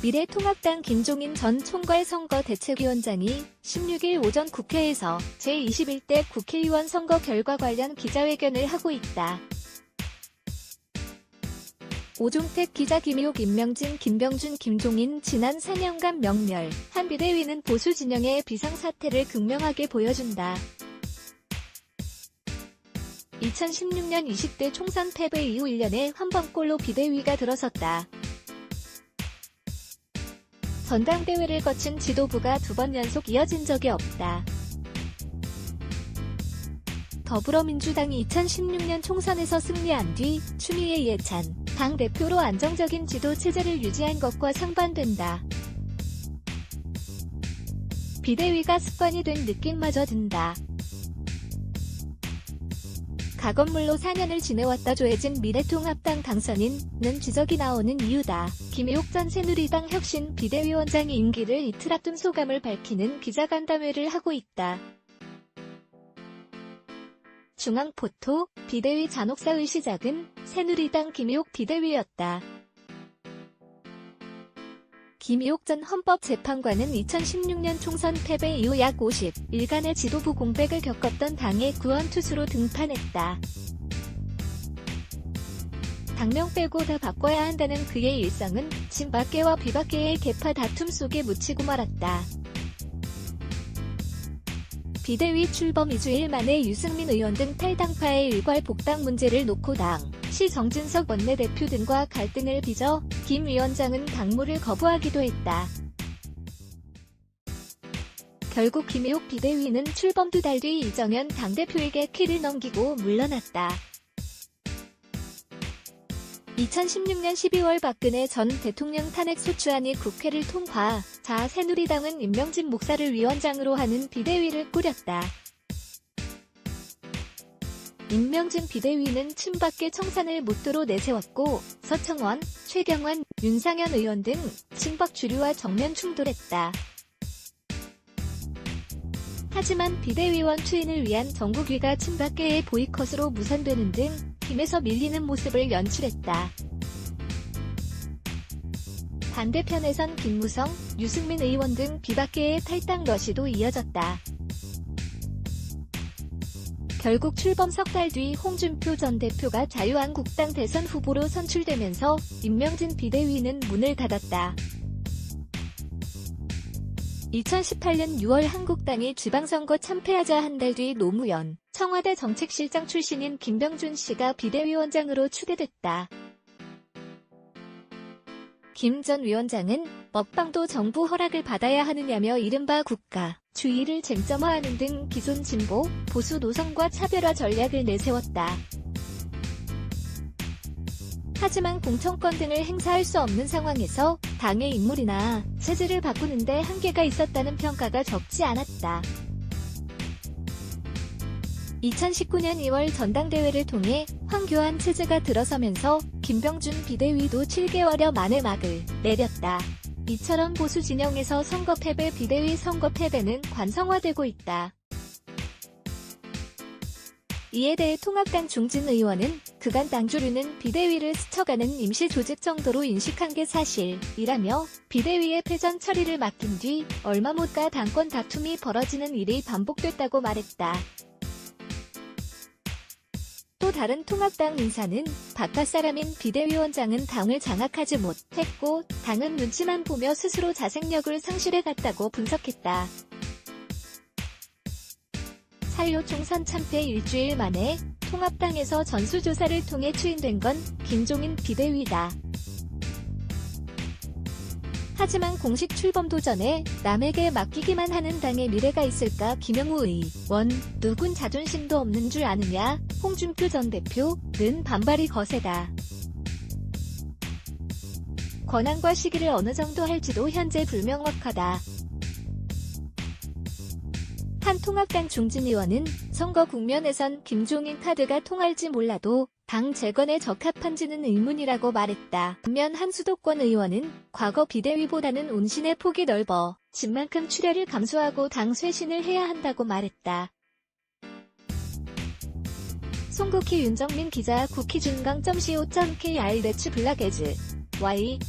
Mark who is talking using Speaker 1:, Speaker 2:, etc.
Speaker 1: 미래통합당 김종인 전 총괄 선거대책위원장이 16일 오전 국회에서 제21대 국회의원 선거 결과 관련 기자회견을 하고 있다. 오종택 기자 김의옥 임명진 김병준 김종인 지난 4년간 명멸, 한 비대위는 보수 진영의 비상사태를 극명하게 보여준다. 2016년 20대 총선 패배 이후 1년에 한 번꼴로 비대위가 들어섰다. 전당대회를 거친 지도부가 2번 연속 이어진 적이 없다. 더불어민주당이 2016년 총선에서 승리한 뒤 추미애 예찬 당대표로 안정적인 지도체제를 유지한 것과 상반된다. 비대위가 습관이 된 느낌마저 든다. 가건물로 4년을 지내왔다 조혜진 미래통합당 당선인는 지적이 나오는 이유다. 김의옥 전 새누리당 혁신 비대위원장이 임기를 이틀 앞둔 소감을 밝히는 기자간담회를 하고 있다. 중앙포토, 비대위 잔혹사의 시작은 새누리당 김의옥 비대위였다. 김의옥 전 헌법재판관은 2016년 총선 패배 이후 약 50일간의 지도부 공백을 겪었던 당의 구원투수로 등판했다. 당명 빼고 다 바꿔야 한다는 그의 일상은 친박계와 비박계의 계파 다툼 속에 묻히고 말았다. 비대위 출범 2주일 만에 유승민 의원 등 탈당파의 일괄 복당 문제를 놓고 당, 시 정진석 원내대표 등과 갈등을 빚어 김 위원장은 당무를 거부하기도 했다. 결국 김의옥 비대위는 출범 2달 뒤 이정현 당대표에게 키를 넘기고 물러났다. 2016년 12월 박근혜 전 대통령 탄핵 소추안이 국회를 통과하자 새누리당은 임명진 목사를 위원장으로 하는 비대위를 꾸렸다. 임명진 비대위는 친박계 청산을 모토로 내세웠고 서청원, 최경환, 윤상현 의원 등 친박 주류와 정면 충돌했다. 하지만 비대위원 추인을 위한 전국위가 친박계의 보이콧으로 무산되는 등 팀에서 밀리는 모습을 연출했다. 반대편에선 김무성, 유승민 의원 등 비박계의 탈당 러시도 이어졌다. 결국 출범 석 달 뒤 홍준표 전 대표가 자유한국당 대선 후보로 선출되면서 임명진 비대위는 문을 닫았다. 2018년 6월 한국당이 지방선거 참패하자 한 달 뒤 노무현, 청와대 정책실장 출신인 김병준 씨가 비대위원장으로 추대됐다. 김 전 위원장은 먹방도 정부 허락을 받아야 하느냐며 이른바 국가주의를 쟁점화하는 등 기존 진보, 보수 노선과 차별화 전략을 내세웠다. 하지만 공천권 등을 행사할 수 없는 상황에서 당의 인물이나 체제를 바꾸는 데 한계가 있었다는 평가가 적지 않았다. 2019년 2월 전당대회를 통해 황교안 체제가 들어서면서 김병준 비대위도 7개월여 만에 막을 내렸다. 이처럼 보수 진영에서 선거 패배 비대위 선거 패배는 관성화되고 있다. 이에 대해 통합당 중진 의원은 그간 당주류는 비대위를 스쳐가는 임시 조직 정도로 인식한 게 사실이라며 비대위의 패전 처리를 맡긴 뒤 얼마 못 가 당권 다툼이 벌어지는 일이 반복됐다고 말했다. 또 다른 통합당 인사는 바깥 사람인 비대위원장은 당을 장악하지 못했고 당은 눈치만 보며 스스로 자생력을 상실해갔다고 분석했다. 4.15 총선 참패 일주일 만에 통합당에서 전수조사를 통해 추인된 건 김종인 비대위다. 하지만 공식 출범도 전에 남에게 맡기기만 하는 당의 미래가 있을까 김영우 의원, 누군 자존심도 없는 줄 아느냐, 홍준표 전 대표는 반발이 거세다. 권한과 시기를 어느 정도 할지도 현재 불명확하다. 한 통합당 중진 의원은 선거 국면에선 김종인 카드가 통할지 몰라도 당 재건에 적합한지는 의문이라고 말했다. 반면 한 수도권 의원은 과거 비대위보다는 운신의 폭이 넓어진 만큼 출혈을 감수하고 당 쇄신을 해야 한다고 말했다. 송국희 윤정민 기자 국희준강.co.kr 레츠 블락에즈 Y